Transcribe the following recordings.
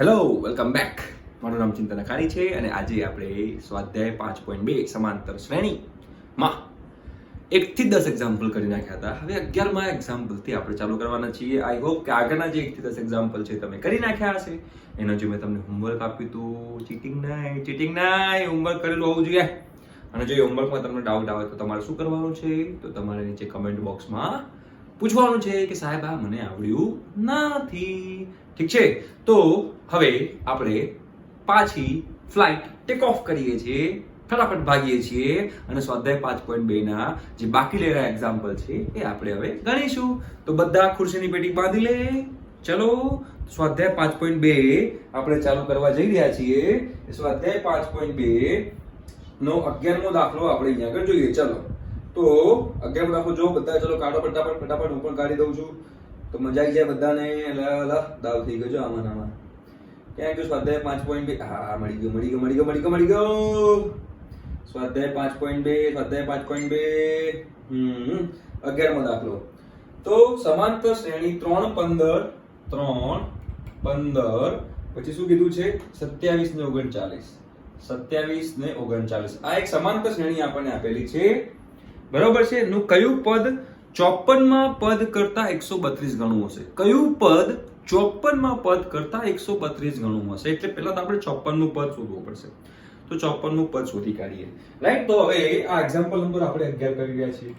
Hello welcome back. મારું નામ ચિંતન અખાણી છે અને આજે આપણે સ્વાધ્યાય 5.2 સમાંતર શ્રેણીમાં 1 થી 10 એક્ઝામ્પલ કરી નાખ્યા હતા. હવે 11મા એક્ઝામ્પલથી આપણે ચાલુ કરવાના છીએ. આઈ હોપ કે આગળના જે 1 થી 10 એક્ઝામ્પલ છે તમે કરી નાખ્યા હશે. એનો જે મેં તમને હોમવર્ક આપ્યું હતું, ચીટિંગ નહીં, હોમવર્ક કરેલું હોવું જોઈએ. અને જો એ હોમવર્કમાં તમને ડાઉટ આવે તો તમારે શું કરવાનું છે, તો તમારે નીચે કમેન્ટ બોક્સમાં પૂછવાનું છે કે સાહેબ આ મને આવડ્યું નથી. ઠીક છે, તો હવે આપણે પાછી ફ્લાઇટ ટેક ઓફ કરીએ છીએ, ફટાફટ ભાગીએ છીએ અને સ્વાધ્યાય 5.2 ના જે બાકી રહેલા એક્ઝામ્પલ છે એ આપણે હવે ગણીશું. તો બધા ખુરશીની પેટી બાંધી લે. ચલો, સ્વાધ્યાય 5.2 આપણે ચાલુ કરવા જઈ રહ્યા છીએ. સ્વાધ્યાય 5.2 નો 11મો દાખલો આપણે અહીંયા આગળ જોઈએ. ચલો, તો 11મો દાખલો જો બધા, ચલો કાઢો ફટાફટ. હું પણ કાઢી દઉં છું તો મજા આવી જાય બધાને. દાવ થઈ ગયો જો આમાં. ક્યાં ગયો સ્વાધ્યાય 5.2? હા, મળી ગયો. સ્વાધ્યાય 5.2 11મો દાખલો. તો સમાંતર શ્રેણી 3 15 પછી શું કીધું છે? 27 ને 39. 27 ને 39 આ એક સમાંતર શ્રેણી આપણને આપેલી છે, બરોબર છે. નું કયું પદ 54માં પદ કરતા 132 ગણું હશે? કયું પદ 54માં પદ કરતા 132 ગણું હશે? એટલે પહેલા તો આપણે 54નું પદ શોધવું પડશે. તો 54નું પદ શોધી કાઢીએ, રાઈટ. તો હવે આ એક્ઝામ્પલ નંબર આપણે 11 કરી રહ્યા છીએ.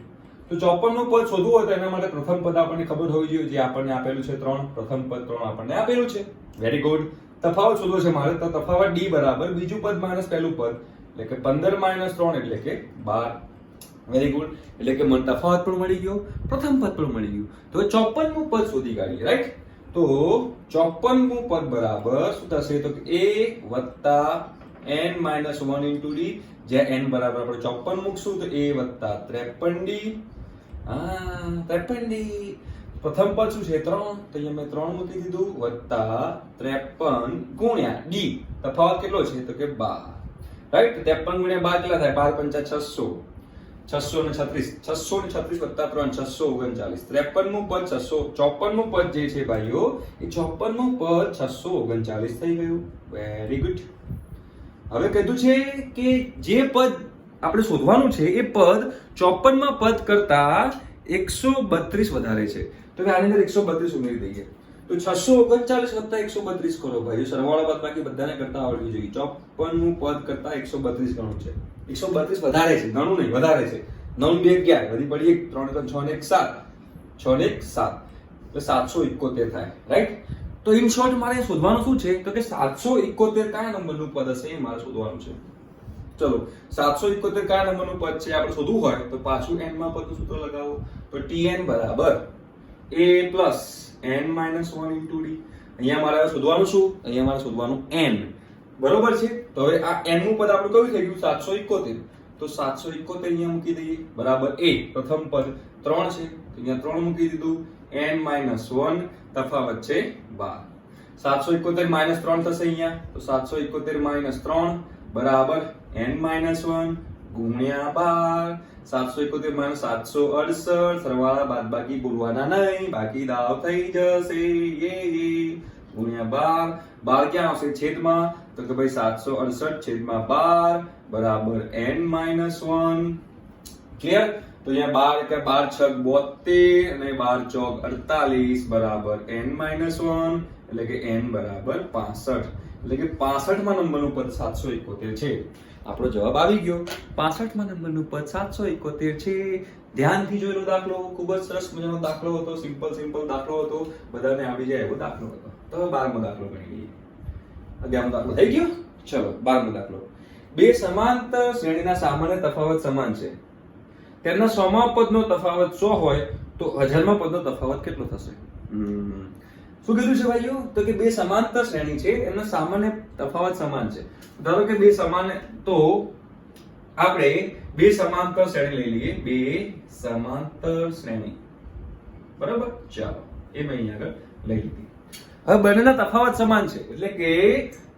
તો 54નું પદ શોધવું હોય તો એના માટે પ્રથમ પદ આપણને ખબર હોવી જોઈએ, જે આપણને આપેલું છે 3. પ્રથમ પદ 3 આપણને આપેલું છે. Very good. તફાવત શોધવો છે મારે, તો તફાવત d બરાબર બીજું પદ માઈનસ પહેલું પદ, એટલે કે 15 - 3 એટલે કે 12. Very good. એટલે કે મને તફાવત પણ મળી ગયો, પ્રથમ પદ પણ મળી ગયું. તો 54મું પદ શોધી કાઢીએ, રાઈટ. તો 54મું પદ બરાબર શું થશે? તો a n - 1 * d, જ્યાં n બરાબર આપણે 54 મૂકશું તો a + 53d. 53d. પ્રથમ પદ શું છે? 3, તો અહીંયા મેં 3 મૂકી દીધું, +53 ગુણ્યા d. તફાવત કેટલો છે? તો કે 12, રાઈટ. 53 ગુણ્યા 12 કેટલા થાય? 12 × 5 = 600. 636 + 3 639. 53મું પદ 54મું પદ જે છે ભાઈઓ, એ 54મું પદ 639 થઈ ગયું. Very good. હવે કીધું છે કે જે પદ આપણે શોધવાનું છે એ પદ 54માં પદ કરતા 132 વધારે છે. તો આની અંદર 132 ઉમેરી દઈએ. તો 639 + 132 કરો ભાઈઓ. સરવાળો બાદબાકી બધાને કરતા આવડવી જોઈએ. 54મું પદ કરતા 132 ગણું છે. 132 વધારે છે, ગણું નહીં, વધારે છે. 9 × 2 = 11, વધી પડી 1, 3 × 6 = 7. 6 × 1 = 7, એટલે 771 થાય, રાઈટ. તો ઇન શોર્ટ મારે શોધવાનું શું છે? તો કે 771 કયા નંબરનું પદ હશે એ મારે શોધવાનું છે. ચલો, 771 કયા નંબરનું પદ છે આપણે શોધવું હોય તો પાછું n માં પદનું સૂત્ર લગાવો. તો tn બરાબર a + n - 1 * d. અહીંયા મારે શોધવાનું શું? અહીંયા મારે શોધવાનું n, બરોબર છે. તો હવે આ n નું પદ આપણું કયું થઈ ગયું? 771. તો 771 અહીંયા મૂકી દઈએ, બરાબર a. પ્રથમ પદ 3 છે, તો અહીંયા 3 મૂકી દીધું, n - 1, તફાવત છે 12. 771 - 3 થશે અહીંયા, તો 771 - 3 બરાબર n - 1 ગુણ્યા 12. 771 - 768, સરવાળા બાદબાકી બોલવાના નહીં, બાકી દાવ થઈ જશે. ગુણ્યા 12 ક્યાં આવશે? છેદમાં. તો કે ભાઈ 768/12 બરાબર n - 1. ક્લિયર? તો અહીંયા 12 × 12 = 72 અને 12 × 48 બરાબર n - 1, એટલે કે n બરાબર 65. એટલે કે 65મા નંબરનું પદ 771 છે. આપણો જવાબ આવી ગયો. 65મા નંબરનું પદ 771 છે. ધ્યાનથી જોયેલો દાખલો, ખૂબ જ સરસ મજાનો દાખલો હતો. સિમ્પલ દાખલો હતો, બધાને આવડી જાય એવો દાખલો હતો. તો 12મો દાખલો ગણી લઈએ. 11મો દાખલો થઈ ગયો. ચલો, 12મો દાખલો. બે સમાંતર શ્રેણીના સામાન્ય તફાવત સમાન છે. તેમના 100મા પદનો તફાવત 100 હોય તો 1000મા પદનો તફાવત કેટલો થશે? શું કીધું છે ભાઈઓ? તો કે બે સમાંતર શ્રેણી છે, એમનો સામાન્ય તફાવત સમાન છે. ધારો કે બે સમાન, તો આપણે બે સમાંતર શ્રેણી લઈ લઈએ. બે સમાંતર શ્રેણી, બરાબર. ચાલો, એ મેં અહીંયા આગળ લઈ લીધી. હવે બંનેના તફાવત સમાન છે, એટલે કે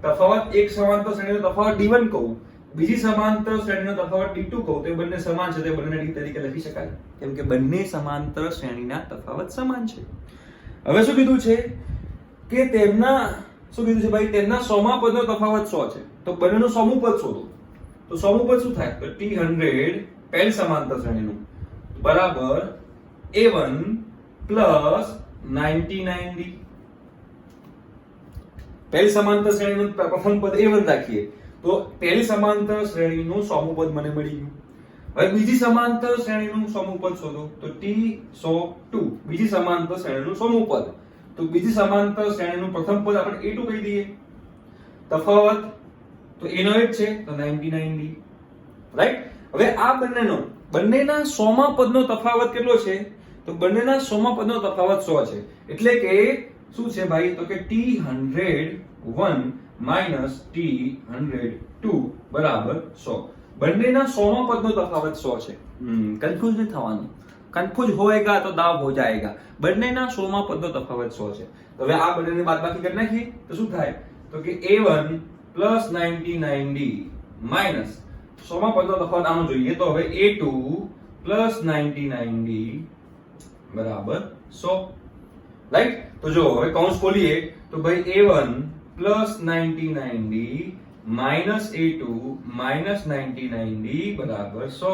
તફાવત, એક સમાંતર શ્રેણીનો તફાવત d1 કહું, બીજી સમાંતર શ્રેણીનો તફાવત d2 કહું, તો એ બંને સમાન છે, તો બંને d તરીકે લખી શકાય, કેમ કે બંને સમાંતર શ્રેણીના તફાવત સમાન છે. હવે શું કીધું છે કે તેમના શું કીધું છે ભાઈ? તેમના સોમા પદનો તફાવત 100 છે. તો બંનેનું સોમું પદ શોધો. તો સોમું પદ શું થાય? તો T100 પહેલી સમાંતર શ્રેણીનું બરાબર A1 પ્લસ 99D. પહેલી સમાંતર શ્રેણીનું પ્રથમ પદ A1 રાખીએ તો પહેલી સમાંતર શ્રેણીનું સોમું પદ મને મળી ગયું. હવે બીજી સમાંતર શ્રેણીનું સોમું પદ શોધો. તો T102 બીજી સમાંતર શ્રેણીનું સોમું પદ. તો બીજી સમાંતર શ્રેણીનું પ્રથમ પદ આપણે A2 કહી દઈએ. તફાવત તો A નો જ છે તો 99D. રાઈટ? હવે આ બંનેના સોમા પદનો તફાવત કેટલો છે? તો બંનેના સોમા પદનો તફાવત 100 છે. એટલે કે શું છે ભાઈ? તો કે T101 માઈનસ T102 બરાબર 100. બંનેના સોમા પદનો તફાવત 100 છે. કન્ફ્યુઝ નહીં થવાનું. કન્ફ્યુઝ હોएगा તો દાવ हो जाएगा. બંનેના સોમા પદનો તફાવત 100 છે. તો હવે આ બંનેની બાદબાકી કરી નાખીએ તો શું થાય? તો કે A1 પ્લસ 99D માઈનસ સોમા પદનો તફાવત આનો જોઈએ તો હવે A2 પ્લસ 99D બરાબર 100. રાઈટ? તો જો હવે કૌંસ ખોલીએ તો ભાઈ A1 plus 99D minus A2 minus 99D બરાબર 100.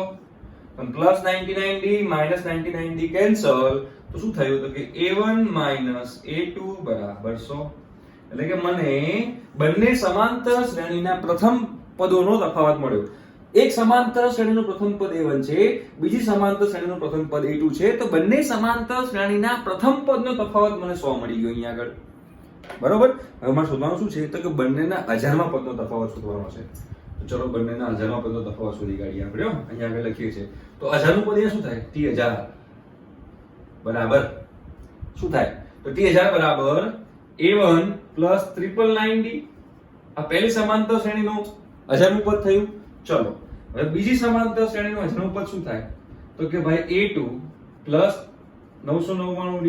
Plus 99D minus 99D cancel તો શું થયું? તો કે A1 માઈનસ A2 બરાબર 100. એટલે કે મને બંને સમાંતર શ્રેણીના પ્રથમ પદોનો તફાવત મળ્યો. એક સમાંતર શ્રેણીનું પ્રથમ પદ A1 છે, બીજી સમાંતર શ્રેણીનું પ્રથમ પદ A2 છે. તો બંને સમાંતર શ્રેણીના પ્રથમ પદનો તફાવત મને 100 મળી ગયો અહીંયા આગળ. બરોબર? હવે મારે શોધવાનું શું છે? તો કે બંનેના હજારમા પદનો તફાવત શોધવાનો છે. તો ચલો બંનેના હજારમા પદનો તફાવત શોધી કાઢીએ આપણે. અહીંયા આગળ લખીએ છીએ. તો હજારનું પદ અહીંયા શું થાય? T1000 બરાબર શું થાય? તો T1000 બરાબર A1 પ્લસ 999D. આ પહેલી સમાંતર શ્રેણીનું હજારમું પદ થયું. ચલો હવે બીજી સમાંતર શ્રેણીનું હજારમું પદ શું થાય? તો કે ભાઈ A2 પ્લસ 999D.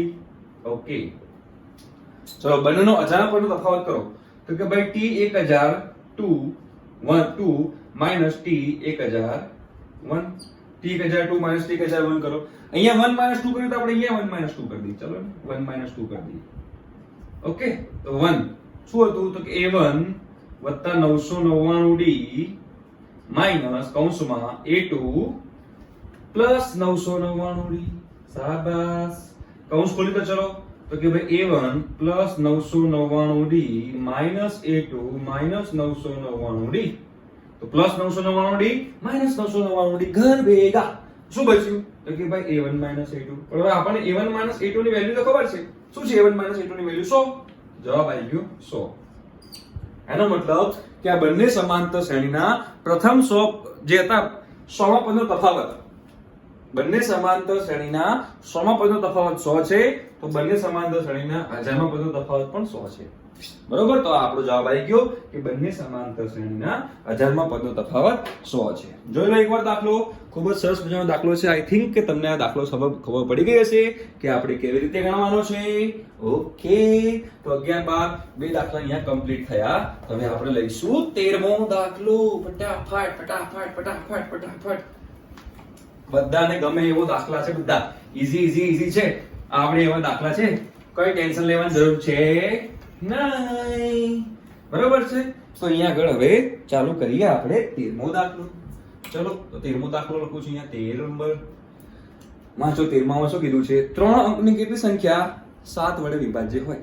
ઓકે, ચલો બંનેનો હજારમા પદનો તફાવત કરો. તો કે ભાઈ T1002 minus T1001. T1002 minus T1001 કરો. અહીંયા 1 માઈનસ 2 કર્યું તો આપણે અહીંયા 1 માઈનસ 2 કરી દઈએ. ચલો 1 માઈનસ 2 કરી દઈએ. ઓકે, તો 1 શું હતું? તો કે A1 વત્તા 999D માઈનસ કૌંસમાં A2 પ્લસ 999D. શાબાશ. કૌંસ ખોલી તો ચલો. તો કે ભાઈ A1 plus 999D minus A2 minus 999D. તો પ્લસ 999D માઈનસ 999D ઘર ભેગા શું બચ્યું? તો કે ભાઈ A1 માઈનસ A2. પણ હવે આપણને A1 માઈનસ A2 ની વેલ્યુ તો ખબર છે. શું છે A1 માઈનસ A2 ની વેલ્યુ? 100. જવાબ આવી ગયો 100. એનો મતલબ કે આ બંને સમાંતર શ્રેણીના પ્રથમ 100 જે હતા સોમા પદનો તફાવત, બંને સમાંતર શ્રેણીના સોમા પદનો તફાવત 100 છે. તો બંને સમાંતર શ્રેણીના હજારમા પદનો તફાવત પણ 100 છે. બરોબર? તો આપણો જવાબ આવી ગયો કે બંને સમાંતર શ્રેણીના હજારમા પદનો તફાવત 100 છે. જોઈ લો એકવાર દાખલો. ખૂબ જ સરસ મજાનો દાખલો છે. આઈ થિંક કે તમને આ દાખલો ખબર પડી ગઈ હશે કે આપણે કેવી રીતે ગણવાનો છે. ઓકે, તો 11 12 બે દાખલા અહીંયા કમ્પ્લીટ થયા. હવે આપણે લઈશું 13મો દાખલો. ફટાફટ ફટાફટ ફટાફટ ફટાફટ. બધાને ગમે એવો દાખલા છે. બધા ઈઝી ઈઝી ઈઝી છે. આપણે એવા દાખલા છે, કોઈ ટેન્શન લેવાની જરૂર છે નહીં. બરોબર છે? તો અહીંયા આગળ હવે ચાલુ કરીએ આપણે 13મો દાખલો. ચલો તો 13મો દાખલો લખું છું અહીંયા 13 નંબર. વાંચો 13માં શું કીધું છે? 3 અંકની કેટલી સંખ્યા 7 વડે વિભાજ્ય હોય?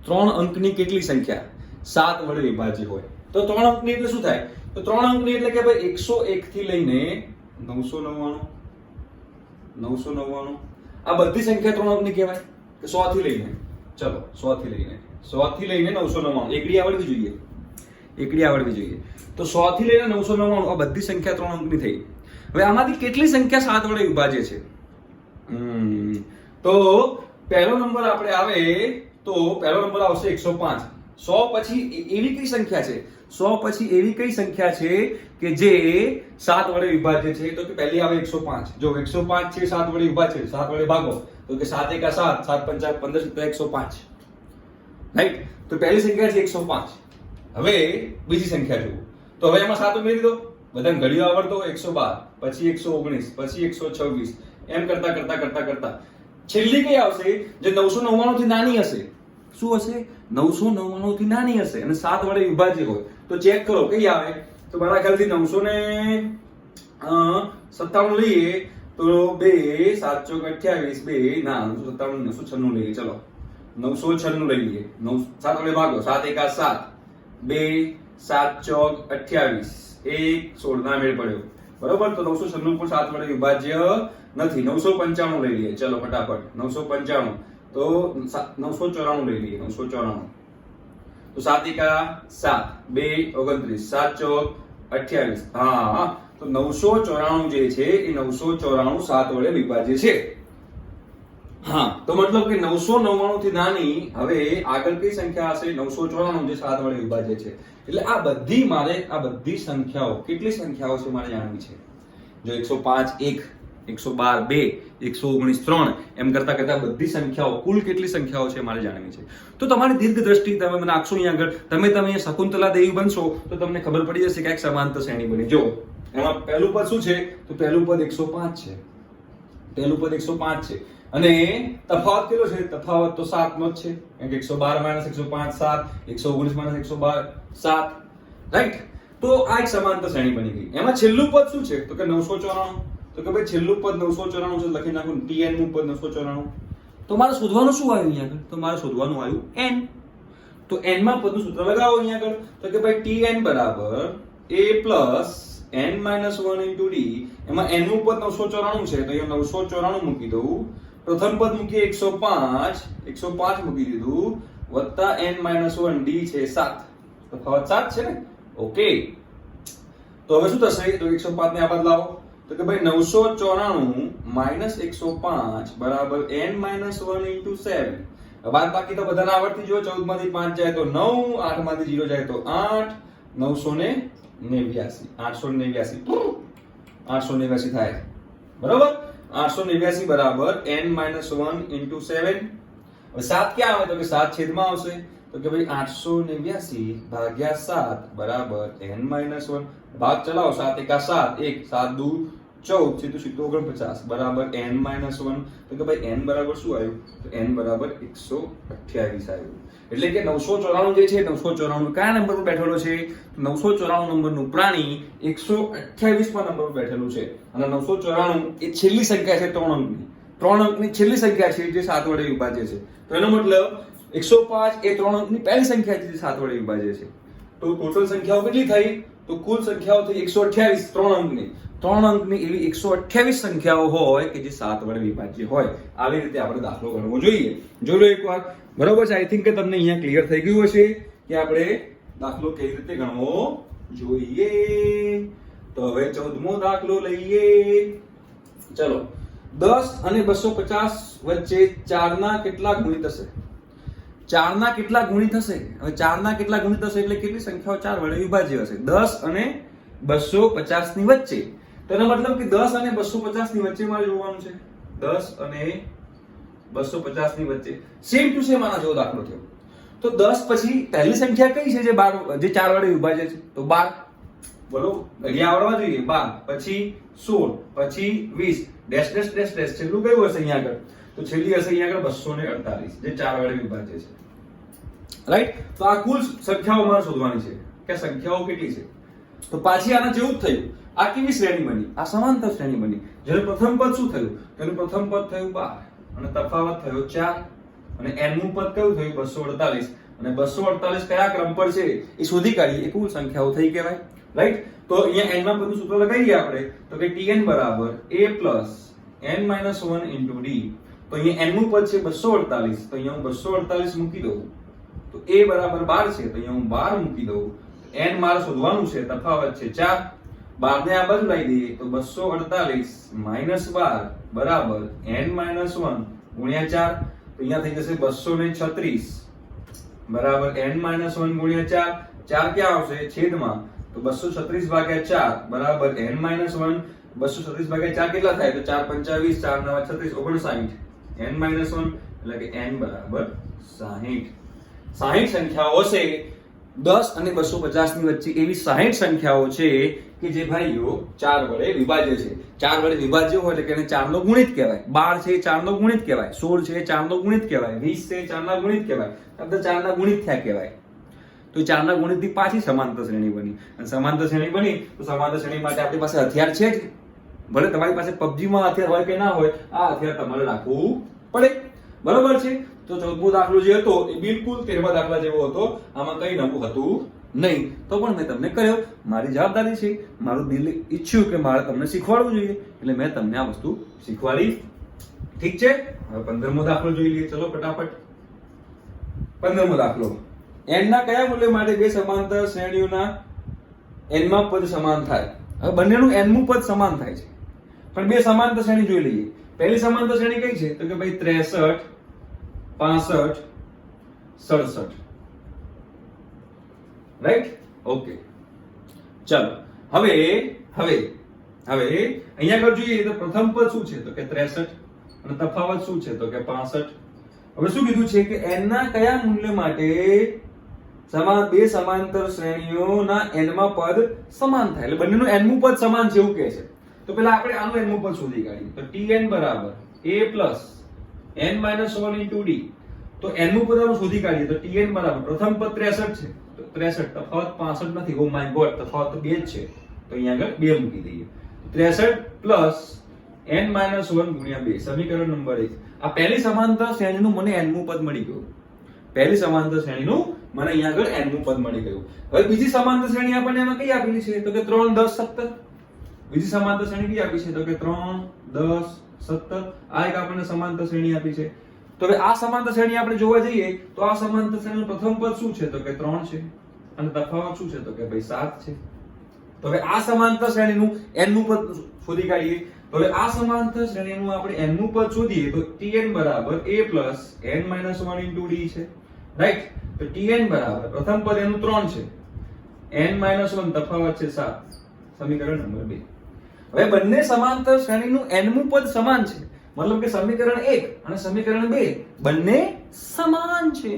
3 અંકની કેટલી સંખ્યા 7 વડે વિભાજ્ય હોય? તો 3 અંકની એટલે શું થાય? તો 3 અંકની એટલે કે ભાઈ 101 થી લઈને 999 આ બધી સંખ્યા 3 અંકની કહેવાય કે 100 થી લઈને. ચલો 100 થી લઈને 999 એકડી આવડવી જોઈએ. એકડી આવડવી જોઈએ. તો 100 થી લઈને 999 આ બધી સંખ્યા 3 અંકની થઈ. હવે આમાંથી કેટલી સંખ્યા 7 વડે વિભાજ્ય છે? તો પહેલો નંબર આપણે આવે તો પહેલો નંબર આવશે 105. 100 પછી એવી કઈ સંખ્યા છે? 100 પછી એવી કઈ સંખ્યા છે કે જે 7 વડે વિભાજ્ય છે? તો કે પહેલી આવે 105. જો 105 છે 7 વડે વિભાજ્ય, 7 વડે ભાગો તો કે 7 × 7 7 × 5 15 105. રાઈટ? તો પહેલી સંખ્યા છે 105. હવે બીજી સંખ્યા જુઓ. તો હવે એમાં 7 ઉમેરી દો. બધાને ઘડિયો આવડતો 112, પછી 119, પછી 126 એમ કરતા કરતા કરતા કરતા છેલ્લી કઈ આવશે જે 999 થી નાની હશે? શું હશે? 999 થી નાની હશે અને 7 વડે વિભાજ્ય હોય તો ચેક કરો કઈ આવે. તો મારા ખ્યાલથી 957 લઈએ તો 2 7 ચોક 28 2 ના 957 996 લઈએ. ચલો 996 લઈ લઈએ. 7 વડે ભાગો 7 એકા 7 2 7 ચોક 28 1 16 ના મેળ પડ્યો બરોબર. તો 996 પણ 7 વડે વિભાજ્ય નથી. 995 લઈ લઈએ. ચલો ફટાફટ 995 તો 994 લઈ લઈએ. 994 તો 7 એકા 7 2 29 7 ચોક 28 હા. તો 994 જે છે એ 994 7 વડે વિભાજ્ય છે. હા તો મતલબ કે 999 થી નાની હવે આગળ કઈ સંખ્યા હશે? 994 જે 7 વડે વિભાજ્ય છે. એટલે આ બધી સંખ્યાઓ કેટલી સંખ્યાઓ છે મારે જાણવી છે. જો 105 1 112 2 119 3 એમ કરતા કરતા બધી સંખ્યાઓ કુલ કેટલી સંખ્યાઓ છે મારે જાણવી છે. તો તમારી દીર્ઘ દ્રષ્ટિ તમે મને નાખશો અહીંયા આગળ, તમે શકુંતલા દેવી બનશો તો તમને ખબર પડી જશે કે એક સમાંતર શ્રેણી બની. જો એમાં પહેલું પદ શું છે? તો પહેલું પદ 105 છે. પહેલું પદ 105 છે અને તફાવત કેટલો છે? તફાવત તો 7 નો જ છે. કેમ કે 112 - 105 7, 119 - 112 7, રાઈટ. તો આ એક સમાંતર શ્રેણી બની ગઈ. એમાં છેલ્લું પદ શું છે? તો કે 994. તો કે ભાઈ છેલ્લું પદ 994 છે લખી નાખું. tn નું પદ 994. તો મારે શોધવાનું શું આવ્યું અહીંયા આગળ? તો મારે શોધવાનું આવ્યું n. તો n માં પદનું સૂત્ર લગાવો અહીંયા આગળ. તો કે ભાઈ tn બરાબર a n - 1 d. એમાં n નું પદ 994 છે તો અહીંયા 994 મૂકી દઉં. પ્રથમ પદ મૂકીએ 105 મૂકી દીધું વત્તા n - 1 d છે 7. તફાવત 7 છે ને? ઓકે. તો હવે શું થશે? તો 105 ને આ બાદ લાવો. તો કે ભાઈ 994 - 105 બરાબર n - 1 * 7. બાદ બાકી તો બધાને આવડતી જો. 14 માંથી 5 જાય તો 9, 8 માંથી 0 જાય તો 8, 989 889 થાય બરોબર. 889 બરાબર n - 1 * 7. હવે 7 ક્યાં આવે? તો કે 7 છેદમાં આવશે. તો કે ભાઈ 889 ભાગ્યા 7 બરાબર n - 1. ભાગ ચલાવો. 7 એકા 7 1 7 દુ 14 સીધું 49 બરાબર n - 1. તો કે ભાઈ n બરાબર શું આવ્યું? તો n બરાબર 128 આવ્યું. એટલે કે 994 જે છે 994 કયા નંબર પર બેઠેલો છે? 994 નંબરનું પ્રાણી 128મા નંબર પર બેઠેલું છે અને 994 એ છેલ્લી સંખ્યા છે 3 અંકની. 3 અંકની છેલ્લી સંખ્યા છે જે 7 વડે વિભાજ્ય છે. તો એનો મતલબ 105 એ 3 અંકની પહેલી સંખ્યા છે જે 7 વડે વિભાજ્ય છે. તો ટોટલ સંખ્યાઓ કેટલી થઈ? તો કુલ સંખ્યાઓ થઈ 128 3 અંકની. 3 અંકની એવી 128 સંખ્યાઓ હોય કે જે 7 વડે વિભાજ્ય હોય. આવી રીતે આપણે દાખલો ગણવો જોઈએ. જોઈ લો એકવાર. બરોબર છે? આઈ થિંક કે તમને અહીંયા ક્લિયર થઈ ગયું હશે કે આપણે દાખલો કેવી રીતે ગણવો જોઈએ. તો હવે 14મો દાખલો લઈએ. ચલો 10 અને 250 વચ્ચે 4 ના કેટલા ગુણિત થશે? 4 ના કેટલા ગુણિત થશે? હવે 4 ના કેટલા ગુણિત થશે એટલે કેટલી સંખ્યાઓ 4 વડે વિભાજ્ય હશે? 10 અને 250 ની વચ્ચે. તો એનો મતલબ કે 10 અને 250 ની વચ્ચે મારે જોવાનું છે. 10 અને 250 ની વચ્ચે સેમ ટુ સેમ આના જેવો દાખલો થયો. તો 10 પછી પહેલી સંખ્યા કઈ છે જે 4 વડે વિભાજ્ય છે? તો 12. બોલો ઘડિયા આવડવા જોઈએ. 12 પછી 16 પછી 20 ડેશ ડેશ ડેશ ડેશ છેલ્લું કયું હશે અહીંયા આગળ? તો છેલ્લી હશે અહીંયા આગળ 248 જે 4 વડે વિભાજ્ય છે. રાઈટ. તો આ કુલ સંખ્યાઓ મારે શોધવાની છે કે સંખ્યાઓ કેટલી છે. તો પાછી આના જેવું જ થયું. આ કેવી શ્રેણી બની? આ સમાંતર શ્રેણી બની. જેનું પ્રથમ પદ શું થયું? તેનું પ્રથમ પદ થયું 12 અને તફાવત થયો 4 અને n નું પદ કયું થયું? 248 અને 248 કયા ક્રમ પર છે એ શોધી કાઢી. એ કુલ સંખ્યાઓ થઈ કહેવાય. રાઈટ. તો અહીંયા n ના પદનું સૂત્ર લગાવીએ આપણે. તો કે tn બરાબર a n - 1 * d. તો અહીંયા n નું પદ છે 248. તો અહીંયા હું 248 મૂકી દઉં. તો a બરાબર 12 છે તો અહીંયા હું 12 મૂકી દઉં. n મારે શોધવાનું છે. તફાવત છે 4. 12 ને આ બાજુ લાવી દઈએ તો 248 - 12 બરાબર n - 1 ગુણ્યા 4. તો અહીંયા થઈ જશે 236 બરાબર n - 1 ગુણ્યા 4. 4 ક્યાં આવશે? છેદમાં. તો 236 ભાગ્યા 4 બરાબર n - 1. 236 ભાગ્યા 4 કેટલા થાય? તો 4 25 4 9 36 59 n - 1 એટલે કે n બરાબર 60. 60 સંખ્યાઓ હશે 10 અને 250 ની વચ્ચે એવી 60 સંખ્યાઓ છે કે જે ભાઈઓ 4 વડે વિભાજ્ય છે. 4 વડે વિભાજ્ય હોય એટલે કે એને 4 નો ગુણિત કહેવાય. 12 છે 4 નો ગુણિત કહેવાય. 16 છે 4 નો ગુણિત કહેવાય. 20 છે 4 ના ગુણિત કહેવાય. આ તો 4 ના ગુણિત થયા કહેવાય. તો 4 ના ગુણિતથી પાછી સમાંતર શ્રેણી બની, અને સમાંતર શ્રેણી બની તો સમાંતર શ્રેણી માટે આપણી પાસે હથિયાર છે જ. ભલે તમારી પાસે પબજીમાં હથિયાર હોય કે ના હોય, આ હથિયાર તમારે રાખવું પડે. બરોબર છે. તો 14મો દાખલો જે હતો એ બિલકુલ 13મા દાખલા જેવો હતો, આમાં કઈ નવું હતું નહીં. તો પણ મેં તમને કહ્યું, મારી જવાબદારી છે, મારું દિલ ઈચ્છ્યું કે મારે તમને શીખવાડવું જોઈએ, એટલે મેં તમને આ વસ્તુ શીખવાડી. ઠીક છે. હવે 15મો દાખલો જોઈ લઈએ. ચલો ફટાફટ. 15મો દાખલો. n ના કયા મૂલ્ય માટે બે સમાંતર શ્રેણીઓના n માં પદ સમાન થાય? હવે બંનેનું n મું પદ સમાન થાય છે, પણ બે સમાંતર શ્રેણી જોઈ લઈએ. પહેલી સમાંતર શ્રેણી કઈ છે? તો કે ભાઈ 63, 65, 67. રાઈટ? ઓકે. ચાલો હવે અહીંયા આગળ જોઈએ તો પ્રથમ પદ શું છે? તો કે 63, અને તફાવત શું છે? તો કે 65. હવે શું કીધું છે કે n ના કયા મૂલ્ય માટે બે સમાંતર શ્રેણીઓના n માં પદ સમાન થાય? એટલે બંનેનું n મું પદ સમાન છે એવું કહે છે. તો પહેલા આપણે આનું n મું પદ શોધી કાઢીએ. તો tn બરાબર a plus n minus 1 into d. તો n મું પદ આપણે શોધી કાઢીએ તો tn બરાબર પ્રથમ પદ 63 છે, તો 63 તફાવત 65 નથી. ઓ માય ગોડ, તફાવત તો 2 જ છે, તો અહીંયા આગળ 2 મૂકી દઈએ. 63 plus n minus 1 ગુણ્યા 2, સમીકરણ નંબર 1. આ પહેલી સમાંતર શ્રેણીનું મને n મું પદ મળી ગયું. પહેલી સમાંતર શ્રેણીનું મને અહીંયા આગળ n મું પદ મળી ગયું. હવે બીજી સમાંતર શ્રેણી આપણને એમાં કઈ આપેલી છે? તો કે 3, 10, 17. બીજી સમાંતર શ્રેણી કઈ આપી છે? તો કે 3, 10, 17. આ એક આપણને સમાંતર શ્રેણી આપી છે. તો હવે આ સમાંતર શ્રેણી આપણે જોવા જઈએ તો આ સમાંતર શ્રેણીનું પ્રથમ પદ શું છે? તો કે 3 છે, અને તફાવત શું છે? તો કે ભાઈ 7 છે. તો હવે આ સમાંતર શ્રેણીનું n મું પદ શોધી કાઢીએ. તો હવે આ સમાંતર શ્રેણીનું આપણે n મું પદ શોધીએ તો tn બરાબર a plus n minus 1 into d છે. રાઈટ? તો tn બરાબર પ્રથમ પદ એનું 3 છે, n minus 1 તફાવત છે 7, સમીકરણ નંબર 2. હવે બંને સમાંતર શ્રેણીનું n મું પદ સમાન છે, મતલબ કે સમીકરણ 1 અને સમીકરણ 2 બંને સમાન છે.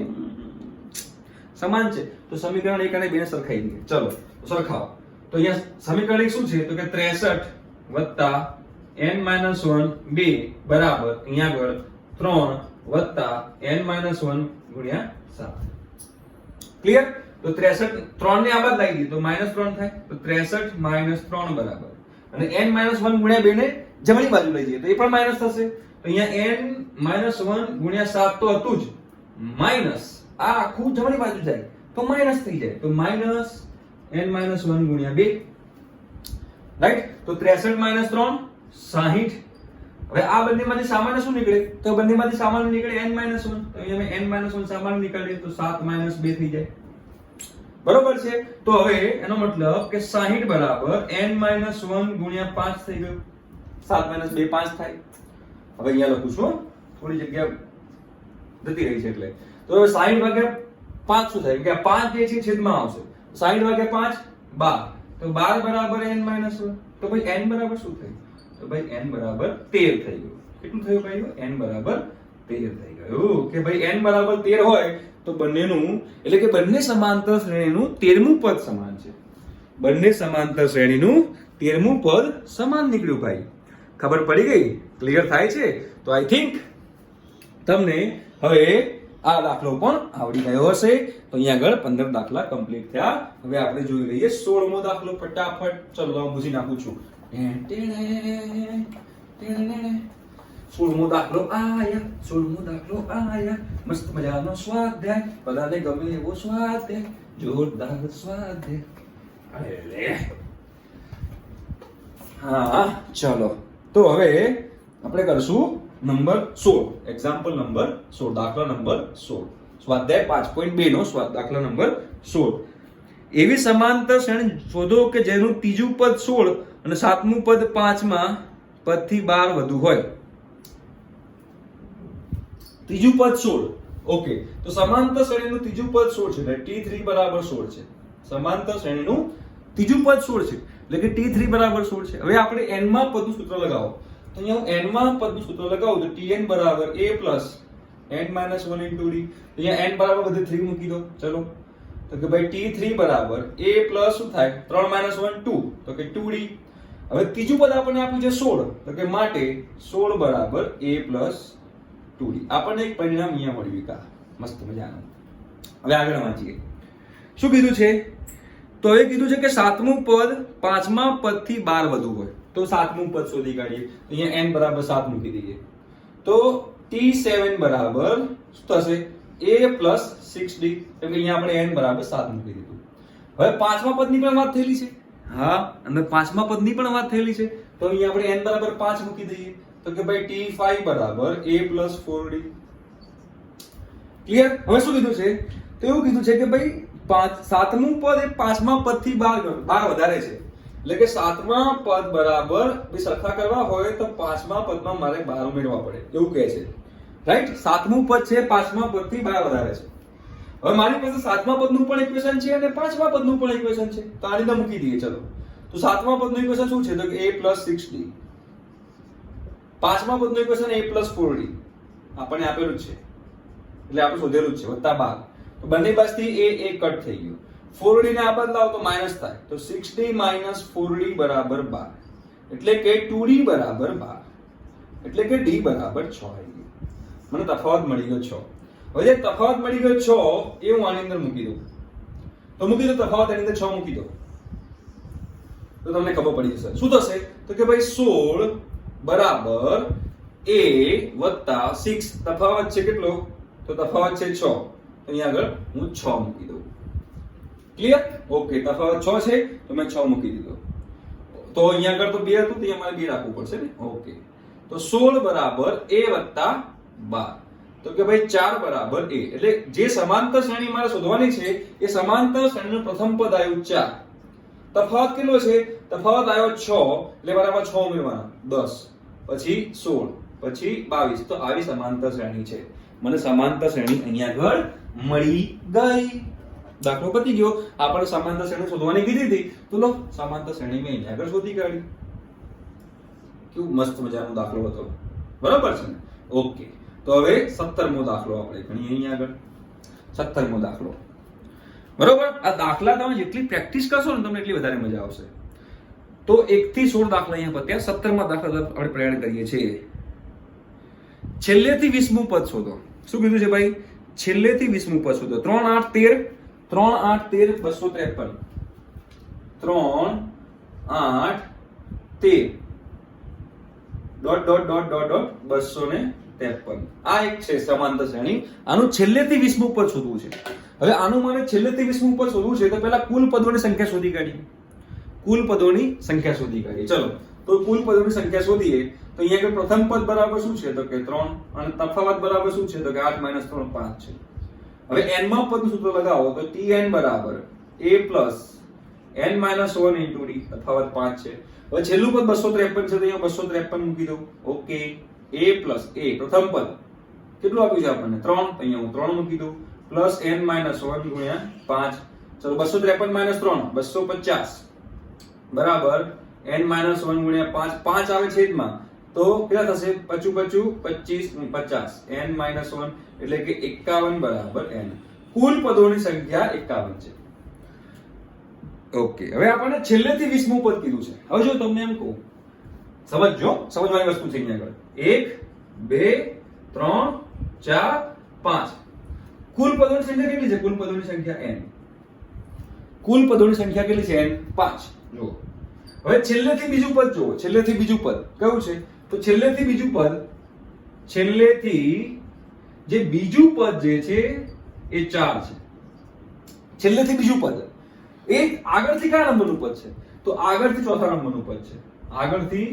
સમાન છે તો સમીકરણ 1 અને 2 ને સરખાઈ દઈએ. ચલો સરખાવો. તો અહીંયા સમીકરણ 1 શું છે? તો કે 63 વત્તા n minus 1 2 બરાબર અહીંયા આગળ 3 વત્તા n minus 1 ગુણ્યા 7. ક્લિયર? તો 63 3 ને આ બાદ લાવી દઈએ તો -3 થાય. તો 63 minus 3 બરાબર, અને n minus 1 ગુણ્યા 2 ને જમણી બાજુ લઈ જઈએ તો એ પણ માઈનસ થશે. તો અહીંયા n minus 1 ગુણ્યા 7 તો હતું જ, માઈનસ આ આખું જમણી બાજુ જાય તો માઈનસ થઈ જાય. તો માઈનસ n minus 1 ગુણ્યા 2. રાઈટ? તો 63 minus 3 60. હવે આ બંનેમાંથી સામાન્ય શું નીકળે? તો બંનેમાંથી સામાન્ય નીકળે n minus 1. તો અહીંયા n minus 1 સામાન્ય નીકળે તો 7 minus 2 થઈ જાય. બરોબર છે? તો હવે એનો મતલબ કે 60 બરાબર n minus 1 ગુણ્યા 5 થઈ ગયું. 7 minus 2 5 થાય. હવે અહીંયા લખું છું, થોડી જગ્યા જતી રહી છે એટલે. તો હવે 60 ભાગ્યા 5 શું થાય? કે આ 5 જે છે છેદમાં આવશે. 60 ભાગ્યા 5 12. તો 12 બરાબર n minus 1. તો ભાઈ n બરાબર શું થયું? તો ભાઈ n બરાબર 13 થઈ ગયું. કેટલું થયું ભાઈ? n બરાબર 13 થઈ ગયું. કે ભાઈ n બરાબર 13 હોય તો બંનેનું, એટલે કે બંને સમાંતર શ્રેણીનું 13મું પદ સમાન છે. બંને સમાંતર શ્રેણીનું 13મું પદ સમાન નીકળ્યું ભાઈ. ખબર પડી ગઈ? ક્લિયર થાય છે? તો આઈ થિંક તમને હવે આ દાખલો પણ આવડી ગયો હશે. તો અહીંયા આગળ 15 દાખલા કમ્પ્લીટ થયા. હવે આપણે જોઈ લઈએ 16મો દાખલો ફટાફટ. ચલો હું ભૂસી નાખું છું. 16મો દાખલો આયા, 16મો દાખલો આયા. મસ્ત મજાનો સ્વાધ્યાય, બધાને ગમે એવો સ્વાધ્યાય, જોરદાર સ્વાધ્યાય. અરે હા ચલો. તો હવે આપણે કરશું નંબર 16, એક્ઝામ્પલ નંબર 16, દાખલા નંબર 16, સ્વાધ્યાય 5.2 નો દાખલા નંબર 16. એવી સમાંતર શ્રેણી શોધો કે જેનું ત્રીજું પદ 16 અને સાતમું પદ 5 માં પદથી 12 વધુ હોય. ત્રીજું પદ 16. ઓકે, તો સમાંતર શ્રેણીનું ત્રીજું પદ 16 છે, એટલે t3 બરાબર 16 છે. સમાંતર શ્રેણીનું ત્રીજું પદ 16 છે, એટલે કે t3 બરાબર 16 છે. હવે આપણે n માં પદનું સૂત્ર લગાવો. તો અહીંયા હું n માં પદનું સૂત્ર લગાવું તો tn બરાબર a plus n minus 1 into d. અહીંયા n બરાબર બધે 3 મૂકી દો. ચલો, તો કે ભાઈ t3 બરાબર a plus શું થાય? 3 minus 1 2, તો કે 2d. હવે ત્રીજું પદ આપણને આપ્યું છે 16, તો કે માટે 16 બરાબર a plus 2d. આપણને એક પરિણામ અહીંયા મળ્યું કા મસ્ત મજાનું. હવે આગળ વાંચીએ શું કીધું છે. તો એ કીધું છે કે સાતમું પદ પાંચમા પદથી 12 વધુ હોય તો સાતમું પદ શોધી કાઢીએ. અહીંયા n બરાબર 7 મૂકી દઈએ તો t7 બરાબર શું થશે a plus 6d. એટલે અહીંયા આપણે n બરાબર 7 મૂકી દીધું. હવે પાંચમા પદની પણ વાત થયેલી છે. હા, અને પાંચમા પદની પણ વાત થયેલી છે તો અહીંયા આપણે n બરાબર 5 મૂકી દઈએ તો કે ભાઈ t5 બરાબર a plus 4d. ક્લિયર? હવે શું કીધું છે? તો એવું કીધું છે કે ભાઈ સાતમું પદ એ પાંચમા પદથી 12 વધારે છે. એટલે કે સાતમા પદ બરાબર સરખા કરવા હોય તો પાંચમા પદમાં મારે 12 ઉમેરવા પડે એવું કહે છે. રાઈટ? સાતમું પદ છે પાંચમા પદથી 12 વધારે છે. હવે મારી પાસે સાતમા પદનું પણ ઇક્વેશન છે અને પાંચમા પદનું પણ ઇક્વેશન છે તો આની અંદર મૂકી દઈએ. ચલો, તો સાતમા પદનું ઇક્વેશન શું છે તો કે a plus 6d. પાંચમા પદનું ઇક્વેશન a plus 4d આપણને આપેલું જ છે એટલે આપણે શોધેલું જ છે વત્તા 12. તો બંને બાજુથી a કટ થઈ ગયું. 4d ને આ બાજુ લાવો તો માઈનસ થાય તો 6d minus 4d બરાબર 12 એટલે કે 2d બરાબર 12 એટલે કે d બરાબર 6 આવી ગયું. મને તફાવત મળી ગયો 6. હવે જે તફાવત મળી ગયો 6 એ હું આની અંદર મૂકી દઉં તો મૂકી દો તફાવત એની અંદર 6 મૂકી દો તો તમને ખબર પડી જશે શું થશે તો કે ભાઈ 16 બરાબર a વત્તા 6 તફાવત છે કેટલો તો તફાવત છે 6 તો અહીંયા આગળ હું 6 મૂકી દઉં. ક્લિયર? ઓકે, તફાવત 6 છે તો મેં 6 મૂકી દીધો. તો અહીંયા આગળ તો 2 હતું તો અહીંયા મારે 2 રાખવું પડશે ને. ઓકે, તો 16 બરાબર a વત્તા 12 તો કે ભાઈ 4 બરાબર a. એટલે જે સમાંતર શ્રેણી મારે શોધવાની છે એ સમાંતર શ્રેણીનું પ્રથમ પદ આવ્યું 4. તફાવત કેટલો છે? તફાવત આવ્યો 6 એટલે બરાબર 6 ઉમેરવાના 10 પછી 16 પછી 22 તો આવી સમાંતર શ્રેણી છે. મને સમાંતર શ્રેણી અહીંયા આગળ મળી ગઈ. દાખલો પતી ગયો. આપણે સમાંતર શ્રેણી શોધવાની કીધી હતી તો લો સમાંતર શ્રેણી મેં અહીંયા આગળ શોધી કાઢી. કેવું મસ્ત મજાનો દાખલો હતો. બરાબર છે ને? ઓકે, તો હવે 17મો દાખલો આપણે ગણીએ અહીંયા આગળ. 17મો દાખલો. બરોબર? આ દાખલા તમે જેટલી પ્રેક્ટિસ કરશો ને તમને એટલી વધારે મજા આવશે. તો 1 થી 16 દાખલા અહીંયા પત્યા. 17મા દાખલા તરફ આપણે પ્રયાણ કરીએ છીએ. છેલ્લેથી 20મું પદ શોધો. શું કીધું છે ભાઈ? છેલ્લેથી 20મું પદ શોધો. 3 8 13 3 8 13 253 3 8 13 dot dot dot dot dot 253 આ એક છે સમાંતર શ્રેણી. આનું છેલ્લેથી 20મું પદ શોધવું છે. હવે આનું મારે છેલ્લેથી 20મું પદ શોધવું છે તો પહેલા કુલ પદોની સંખ્યા શોધી કાઢીએ. કુલ પદોની સંખ્યા શોધી કાઢીએ. ચલો, તો કુલ પદોની સંખ્યા શોધીએ તો અહીંયા આગળ પ્રથમ પદ બરાબર શું છે તો કે 3 અને તફાવત બરાબર શું છે તો કે 8 - 3 5 છે. હવે n માં પદનું સૂત્ર લગાવો તો tn બરાબર a plus n - 1 into d તફાવત 5 છે. હવે છેલ્લું પદ 253 છે તો અહીંયા 253 મૂકી દઉં. ઓકે, a plus a પ્રથમ પદ કેટલું આપ્યું છે આપણને 3 તો અહીંયા હું 3 મૂકી દઉં પ્લસ n - 1 ગુણ્યા 5. ચલો 253 - 3 250 બરાબર n - 1 ગુણ્યા 5 5 આવે છેદમાં તો કેટલા થશે 55 25 50 n - 1 એટલે કે 51 બરાબર n. કુલ પદોની સંખ્યા 51 છે. ઓકે, હવે આપણને છેલ્લેથી 20મું પદ કીધું છે. હવે જો તમને એમ કહું સમજજો, સમજવાની વસ્તુ છે અહીંયા આગળ 1 2 3 4 5 કુલ પદોની સંખ્યા કેટલી છે? કુલ પદોની સંખ્યા n. કુલ પદોની સંખ્યા કેટલી છે? n 5. જો હવે છેલ્લેથી બીજું પદ જો, છેલ્લેથી બીજું પદ કયું છે? તો છેલ્લેથી બીજું પદ, છેલ્લેથી જે બીજું પદ જે છે એ 4 છે. છેલ્લેથી બીજું પદ એ આગળથી કયા નંબરનું પદ છે? તો આગળથી ચોથા નંબરનું પદ છે. આગળથી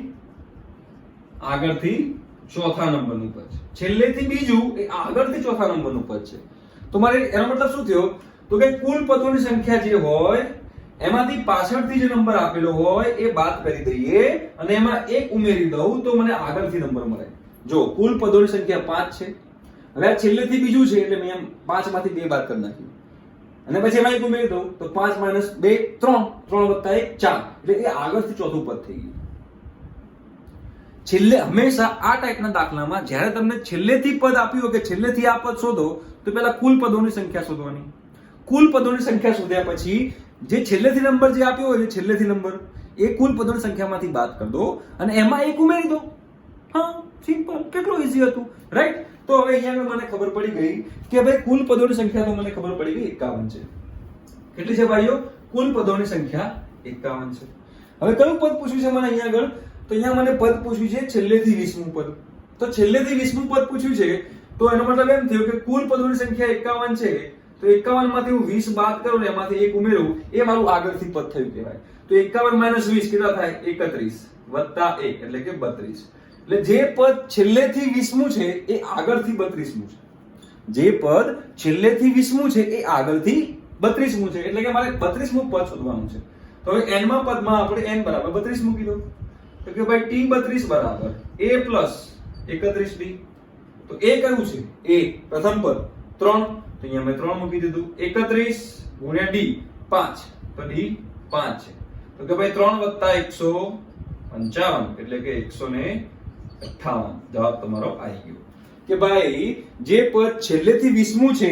ચોથા નંબરનું પદ છે. છેલ્લેથી બીજું એ આગળથી ચોથા નંબરનું પદ છે. તો મારે એનો મતલબ શું થયો તો કે કુલ પદોની સંખ્યા જે હોય એમાંથી પાછળથી જે નંબર આપેલો હોય એ બાદ કરી દઈએ અને એમાં એક ઉમેરી દઉં તો મને આગળથી નંબર મળે. જો કુલ પદોની સંખ્યા 5 છે. હવે આ છેલ્લેથી બીજું છે એટલે મેં 5 માંથી 2 બાદ કરી નાખ્યું અને પછી એમાં એક ઉમેરી દઉં તો 5 - 2 3 3 + 1 4 એટલે એ આગળથી ચોથું પદ થઈ ગયું. છેલ્લે હંમેશા આ ટાઈપના દાખલામાં જ્યારે તમને છેલ્લેથી પદ આપ્યું હોય કે છેલ્લેથી આ પદ શોધો તો પહેલા કુલ પદોની સંખ્યા શોધવાની. કુલ પદોની સંખ્યા શોધ્યા પછી જે છેલ્લેથી નંબર જે આપ્યો હોય છેલ્લેથી નંબર એ કુલ પદોની સંખ્યામાંથી બાદ કરી દો અને એમાં એક ઉમેરી દો. હા, સિમ્પલ. કેટલું ઈઝી હતું, રાઈટ? તો હવે અહીંયા મને ખબર પડી ગઈ કે ભાઈ કુલ પદોની સંખ્યા તો મને ખબર પડી ગઈ 51 છે. કેટલી છે ભાઈઓ? કુલ પદોની સંખ્યા 51 છે. હવે કયું પદ પૂછ્યું છે મને અહીંયા આગળ? તો અહીંયા મને પદ પૂછ્યું છે છેલ્લેથી 20મું પદ. તો છેલ્લેથી 20મું પદ પૂછ્યું છે તો એનો મતલબ એમ થયો કે કુલ પદોની સંખ્યા 51 છે, તો 51 માંથી હું 20 બાદ કરું ને એમાંથી એક ઉમેરું, એ મારું આગળથી પદ થયું કહેવાય. તો 51 - 20 કેટલા થાય? 31 વત્તા 1 એટલે કે 32. એટલે જે પદ છેલ્લેથી 20મું છે એ આગળથી 32મું છે. જે પદ છેલ્લેથી 20મું છે એ આગળથી 32મું છે. એટલે કે મારે 32મું પદ શોધવાનું છે. તો હવે n માં પદમાં આપણે n બરાબર 32 મૂકી દો. તો કે ભાઈ t32 બરાબર a plus 31d. તો a કયું છે? a પ્રથમ પદ 3, તો અહીંયા મેં 3 મૂકી દીધું. 31 ગુણ્યા d 5, તો d 5 છે. તો કે ભાઈ 3 વત્તા 155 એટલે કે 158. જવાબ તમારો આવી ગયો કે ભાઈ જે પદ છેલ્લેથી 20મું છે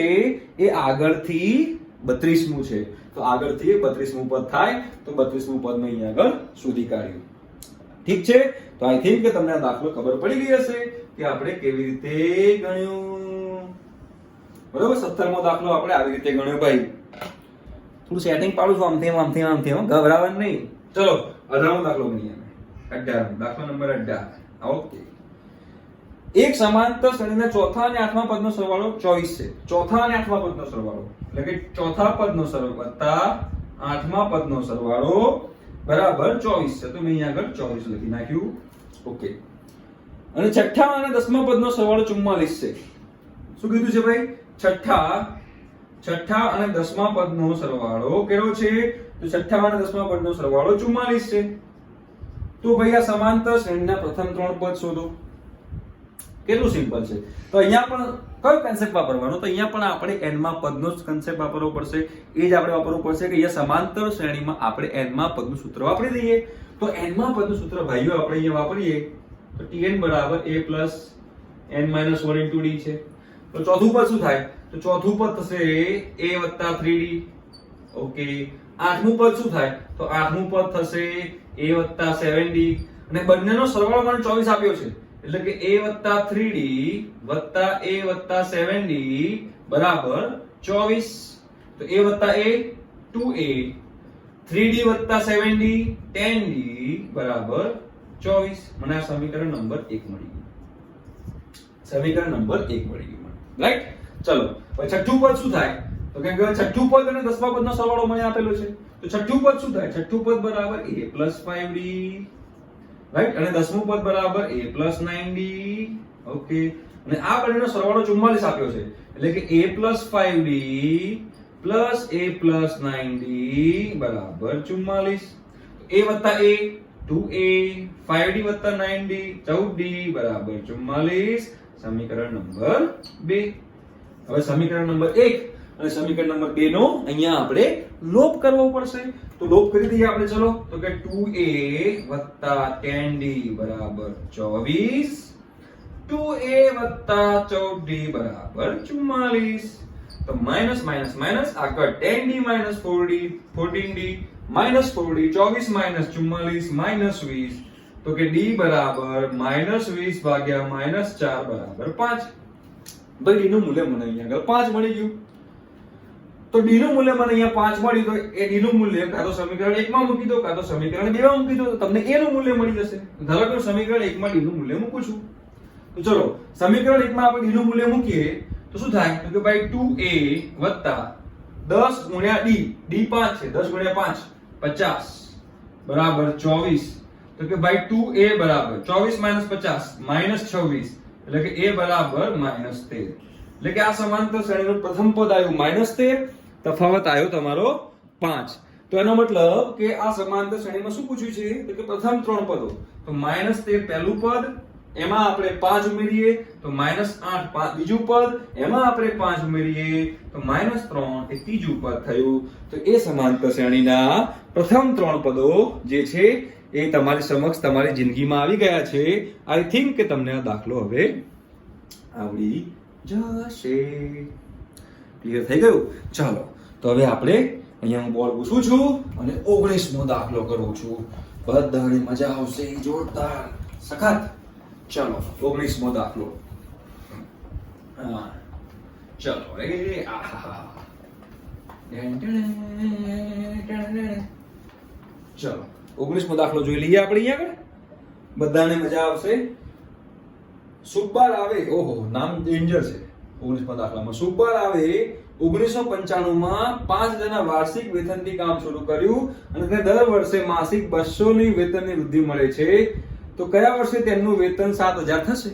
એ આગળથી 32મું છે. તો આગળથી 32મું પદ થાય તો 32મું પદ મેં અહીંયા આગળ શોધી કાઢ્યું. ઠીક છે? તો આઈ થિંક કે તમને આ દાખલો ખબર પડી ગઈ હશે કે આપણે કેવી રીતે ગણ્યું. બરોબર? 17મો દાખલો આપણે આવી રીતે ગણ્યો ભાઈ. થોડું સેટિંગ પાડું છું આમથી ગભરાવાનું નહીં. ચલો 18મો દાખલો ગણીએ. 18 દાખલો નંબર 18. ઓકે. એક સમાંતર શ્રેણીના ચોથા અને આઠમા પદનો સરવાળો 24 છે. ચોથા અને આઠમા પદનો સરવાળો એટલે કે ચોથા પદનો સરવાળો વત્તા આઠમા પદનો સરવાળો બરાબર 24 છે. તો મેં અહીંયા આગળ 24 લખી નાખ્યું. ઓકે. અને છઠ્ઠા અને દસમા પદનો સરવાળો 44 છે. શું કીધું છે ભાઈ? છઠ્ઠા અને દસમા પદનો સરવાળો કેટલો છે? તો છઠ્ઠા અને દસમા પદનો સરવાળો 44 છે. તો ભાઈ આ સમાંતર શ્રેણીના પ્રથમ ત્રણ પદ શોધો. કેટલું સિમ્પલ છે. તો અહીંયા પણ કયો કન્સેપ્ટ વાપરવાનો? તો અહીંયા પણ આપણે n માં પદનો જ કન્સેપ્ટ વાપરવો પડશે. એ જ આપણે વાપરવું પડશે કે અહીંયા સમાંતર શ્રેણીમાં આપણે n માં પદનું સૂત્ર વાપરી દઈએ. તો n માં પદનું સૂત્ર ભાઈઓ આપણે અહીંયા વાપરીએ તો tn બરાબર a plus n minus 1 into d છે. તો ચોથું પદ શું થાય? તો ચોથું પદ થશે a વત્તા 3d. ઓકે. આઠમું પદ શું થાય? તો આઠમું પદ થશે a વત્તા 7d. અને બંનેનો સરવાળો મને 24 આપ્યો છે એટલે કે a વત્તા 3d વત્તા a વત્તા 7d બરાબર 24. તો a વત્તા a 2a, 3d વત્તા 7d 10d બરાબર 24. મને આ સમીકરણ નંબર 1 મળી ગયું. સમીકરણ નંબર 1 મળી ગયું મને. રાઈટ? ચલો હવે છઠ્ઠું પદ શું થાય? તો કે છઠ્ઠું પદ અને દસમા પદનો સરવાળો મને આપેલો છે. તો છઠ્ઠું પદ શું થાય? છઠ્ઠું પદ બરાબર a plus 5d. રાઈટ? અને દસમું પદ બરાબર a plus 9d. ઓકે. અને આ બંનેનો સરવાળો 44 આપ્યો છે એટલે કે a plus 5d plus a plus 9d બરાબર 44. a વત્તા a 2a, 5d વત્તા 9d 14d બરાબર 44. સમીકરણ નંબર 2. હવે સમીકરણ નંબર 1 અને સમીકરણ નંબર 2 નો અહીંયા આપણે લોપ કરવો પડશે. તો લોપ કરી દઈએ આપણે. ચલો તો કે 2a વત્તા 10d બરાબર 24, 2a વત્તા 14d બરાબર 44. તો માઈનસ માઈનસ માઈનસ આગળ 10d minus 4d 14d minus 4d 24 minus 44 minus 20. તો કે d બરાબર -20 ભાગ્યા -4 બરાબર 5. ભાઈ d નું મૂલ્ય મને અહીંયા આગળ 5 મળી ગયું. તો d નું મૂલ્ય મને અહીંયા 5 મળ્યું. તો એ d નું મૂલ્ય કાં તો સમીકરણ 1 માં મૂકી દો કાં તો સમીકરણ 2 માં મૂકી દો તો તમને a નું મૂલ્ય મળી જશે. ધારો કે સમીકરણ 1 માં d નું મૂલ્ય મૂકું છું. તો ચલો સમીકરણ 1 માં આપણે d નું મૂલ્ય મૂકીએ તો શું થાય? તો કે ભાઈ 2a વત્તા 10 ગુણ્યા d, d 5 છે, 10 ગુણ્યા 5 50 બરાબર 24. તો કે ભાઈ 2a બરાબર 24 - 50 -26 એટલે કે a બરાબર -13. એટલે કે આ સમાંતર શ્રેણીનું પ્રથમ પદ આવ્યું -13, તફાવત આવ્યો તમારો 5. તો એનો મતલબ કે આ સમાંતર શ્રેણીમાં શું પૂછ્યું છે? તો કે પ્રથમ ત્રણ પદો. તો -13 પહેલું પદ, એમાં આપણે 5 ઉમેરીએ તો -8 બીજું પદ, એમાં આપણે 5 ઉમેરીએ તો -3 એ ત્રીજું પદ થયું. તો એ સમાંતર શ્રેણીના પ્રથમ ત્રણ પદો જે છે એ તમારી સમક્ષ તમારી જિંદગીમાં આવી ગયા છે. આઈ થિંક કે તમને આ દાખલો હવે આવડી જશે. ક્લિયર થઈ ગયું? ચાલો તો હવે આપણે અહીંયા હું બોલ પૂછું છું અને 19મો દાખલો કરું છું. બધાને મજા આવશે જોરદાર સખત. ચાલો 19મો દાખલો. હા ચલો રે આહા ચલો 19મો દાખલો જોઈ લઈએ આપણે અહીંયા આગળ બધાને મજા આવશે સુબ્બા રાવે ઓહો નામ ડેન્જર છે 19મા દાખલામાં સુબ્બા રાવે 1995 માં 5 જણા વાર્ષિક વેતનથી કામ શરૂ કર્યું અને તેને દર વર્ષે માસિક 200 ની વેતનની વૃદ્ધિ મળે છે તો કયા વર્ષે તેમનું વેતન 7000 થશે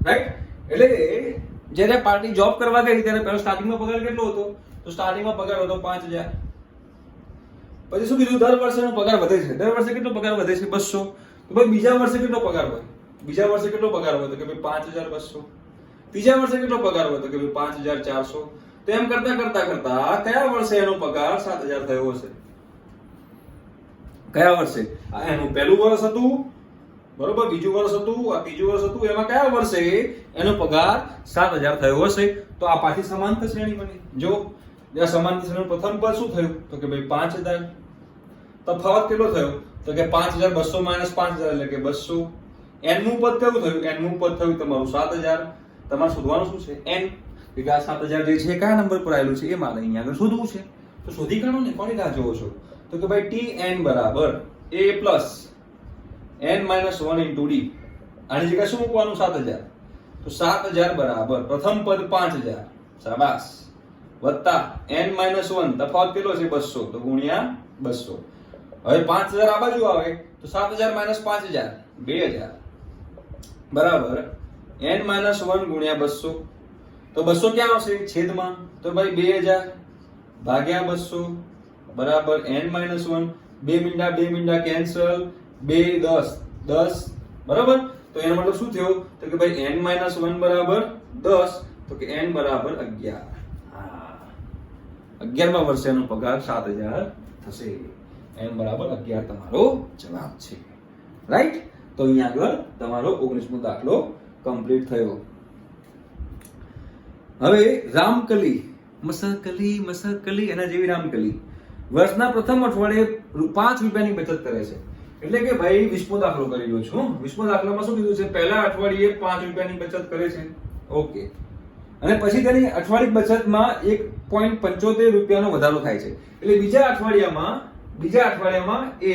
રાઈટ એટલે જ્યારે પાર્ટી જોબ કરવા ગઈ ત્યારે પહેલો સ્ટાર્ટિંગમાં પગાર કેટલો હતો તો સ્ટાર્ટિંગમાં પગાર હતો 5000 પછી શું કીધું દર વર્ષેનો પગાર વધે છે દર વર્ષે કેટલો પગાર વધે છે 200 તો ભાઈ બીજા વર્ષે કેટલો પગાર હોય બીજા વર્ષે કેટલો પગાર હોય તો કે ભાઈ 5200 ત્રીજા વર્ષે કેટલો પગાર હોય તો કે ભાઈ 5400 તો એમ કરતા કરતા કરતા કયા વર્ષે એનો પગાર 7000 થયો હશે કયા વર્ષે આ એનું પહેલું વર્ષ હતું બરોબર બીજું વર્ષ હતું આ ત્રીજું વર્ષ હતું એમાં કયા વર્ષે એનો પગાર 7000 થયો હશે તો આ પાછી સમાંતર શ્રેણી બની જો આ સમાંતર શ્રેણીનું પ્રથમ પદ શું થયું તો કે ભાઈ 5000 તફાવત કેટલો થયો તો કે 5200 - 5000 એટલે કે 200 n નું પદ કેવું થયું n નું પદ થયું તમારું 7000 તમારે શોધવાનું શું છે n કે આ 7000 જે છે કયા નંબર પર આવેલું છે એ મારે અહીંયા આગળ શોધવું છે તો શોધી કાઢો ને કોની રાહ જોવો છો તો કે ભાઈ tn બરાબર a plus n minus 1 into d આની જગ્યાએ શું મૂકવાનું 7000 તો 7000 બરાબર પ્રથમ પદ 5000 શાબાશ વત્તા n minus 1 તફાવત કેટલો છે 200 તો ગુણ્યા 200 હવે 5000 આ બાજુ આવે તો 7000 minus 5000 2000 બરાબર n minus 1 ગુણ્યા 200 તો 200 ક્યાં આવશે છેદમાં તો ભાઈ 2000 ભાગ્યા 200 બરાબર n minus 1 2 મીંડા કેન્સલ 2 10 10 બરાબર તો એનો મતલબ શું થયો તો કે ભાઈ n minus 1 બરાબર 10 તો કે n બરાબર 11 હા 11મા વર્ષેનો પગાર 7000 થશે n બરાબર 11 તમારો જવાબ છે રાઈટ તો અહીંયા આગળ તમારો 19મો દાખલો કમ્પ્લીટ થયો હવે રામકલી મસકલી એના જેવી રામકલી વર્ષના પ્રથમ અઠવાડિયે 5 રૂપિયાની બચત કરે છે એટલે કે ભાઈ 20મો દાખલો કરી રહ્યો છું 20મો દાખલામાં શું કીધું છે પહેલા અઠવાડિયે 5 રૂપિયાની બચત કરે છે ઓકે અને પછી તેની અઠવાડિક બચતમાં 1.75 રૂપિયાનો વધારો થાય છે એટલે બીજા અઠવાડિયામાં એ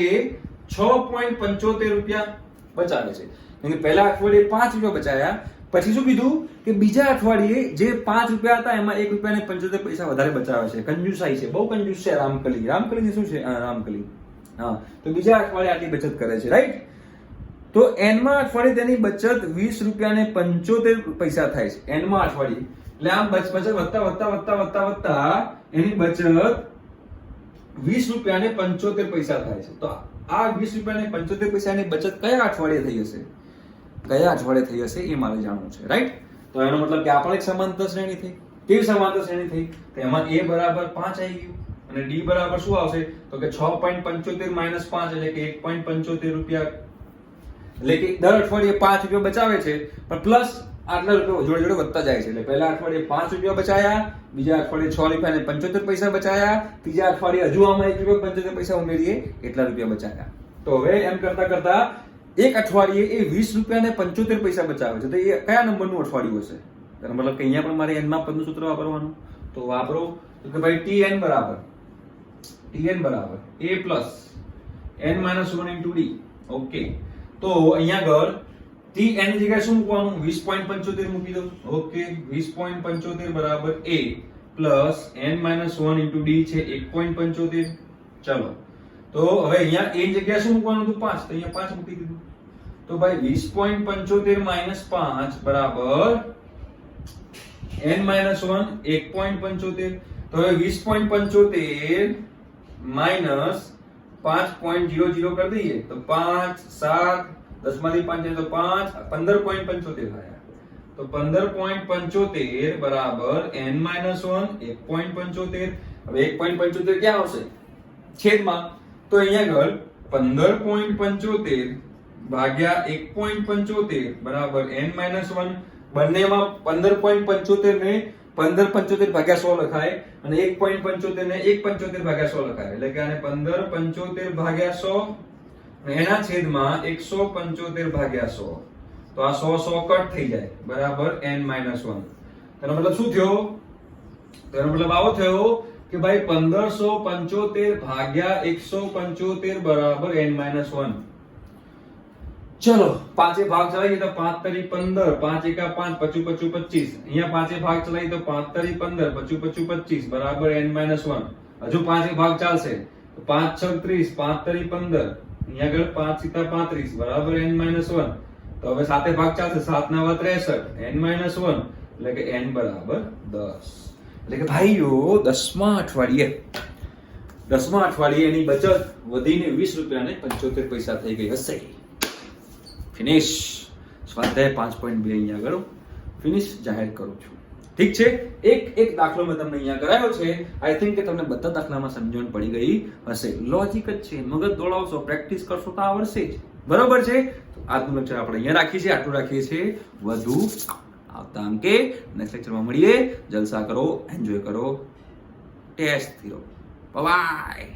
6.75 રૂપિયા બચાવે છે એટલે પહેલા અઠવાડિયે 5 રૂપિયા બચાયા પછી શું કીધું કે બીજા અઠવાડિયે જે 5 રૂપિયા હતા એમાં 1 રૂપિયા ને 75 પૈસા વધારે બચાવે છે કંજુસાઈ છે બહુ કંજૂસ છે રામકલી શું છે રામકલી હા તો બીજા અઠવાડિયે આટલી બચત કરે છે રાઈટ તો n માં અઠવાડિયે તેની બચત 20 રૂપિયા ને 75 પૈસા થાય છે n માં અઠવાડિયે એટલે આમ બચત વધતા એની બચત 20 રૂપિયા ને 75 પૈસા થાય છે તો આ 20 રૂપિયા ને 75 પૈસાની બચત કયા અઠવાડિયે થઈ હશે એ મારે જાણવું છે રાઈટ તો એનો મતલબ કે આ પણ એક સમાંતર શ્રેણી થઈ કેવી સમાંતર શ્રેણી થઈ તો એમાં a બરાબર 5 આવી ગયું અને d બરાબર શું આવશે તો કે 6.75 - 5 એટલે કે 1.75 રૂપિયા એટલે કે દર અઠવાડિયે 5 રૂપિયા બચાવે છે પણ પ્લસ આટલા રૂપિયા જોડે જોડે વધતા જાય છે એટલે પહેલા અઠવાડિયે 5 રૂપિયા બચાયા બીજા અઠવાડિયે 6 રૂપિયા ને 75 પૈસા બચાયા ત્રીજા અઠવાડિયે હજુ આમાં 1 રૂપિયા 75 પૈસા ઉમેરીએ એટલા રૂપિયા બચાયા તો હવે એમ કરતા કરતા એક અઠવાડિયે એ 20 રૂપિયા ને 75 પૈસા બચાવે છે તો એ કયા નંબરનું અઠવાડિયું હશે તેનો મતલબ કે અહીંયા પણ મારે n માં પદનું સૂત્ર વાપરવાનું તો વાપરો તો કે ભાઈ tn બરાબર a plus n minus 1 into d okay તો અહીંયા આગળ tn ની જગ્યાએ શું મૂકવાનું 20.75 મૂકી દો ઓકે 20.75 બરાબર a plus n minus 1 into d છે 1.75 ચલો તો હવે અહીંયા a ની જગ્યાએ શું મૂકવાનું હતું 5 તો અહીંયા 5 મૂકી દીધું તો ભાઈ 20.75 minus 5 બરાબર n minus 1 1.75 તો હવે 20.75 minus 5.00 કરી દઈએ તો 5 7 10 માંથી 5 તો 5 15.75 થાય તો 15.75 બરાબર n minus 1 1.75 હવે 1.75 ક્યાં આવશે છેદમાં તો અહીંયા આગળ 15.75 ભાગ્યા 1.75 બરાબર n minus 1 બંનેમાં 15.75 ને 15.75 ભાગ્યા 100 લખાય અને 1.75 ને 1.75 ભાગ્યા 100 લખાય એટલે કે આને 15.75 ભાગ્યા 100 અને એના છેદમાં 175 ભાગ્યા 100 તો આ 100 કટ થઈ જાય બરાબર n-1. તેનો મતલબ શું થયો? તેનો મતલબ આવો થયો કે ભાઈ 1575 ભાગ્યા 175 બરાબર n-1. ચલો પાંચે ભાગ ચલાવીએ તો 5 તરી 15, 5 એકા 5, 5 5 25. અહીંયા પાંચે ભાગ ચલાવીએ તો 5 તરી 15, 5 5 25 બરાબર n-1. હજુ પાંચે ભાગ ચાલશે તો 5 6 30, 5 તરી 15, અહીંયા આગળ 5 સિત્તા 35 બરાબર n-1. તો હવે સાતે ભાગ ચાલશે, 7 9 63 n-1 એટલે કે n બરાબર 10. એટલે કે ભાઈઓ 10મા અઠવાડિયે એની બચત વધીને 20 રૂપિયા ને 75 પૈસા થઈ ગઈ હશે. ફિનિશ. સ્વાધ્યાય 5.2 અહીંયા આગળ ફિનિશ જાહેર કરું છું. ઠીક છે, એક દાખલો મેં તમને અહીંયા કરાયો છે. આઈ થિંક કે તમને બધા દાખલામાં સમજણ પડી ગઈ હશે. લોજિક જ છે, મગજ દોડાવશો, પ્રેક્ટિસ કરશો તો આવડશે જ. બરોબર છે. તો આજનું લેક્ચર આપણે અહીંયા રાખીએ છીએ, આટલું રાખીએ છીએ. વધુ આવતા અંકે નેક્સ્ટ લેક્ચરમાં મળીએ. જલસા કરો, એન્જોય કરો, ટેસ્ટ કરો. બાય.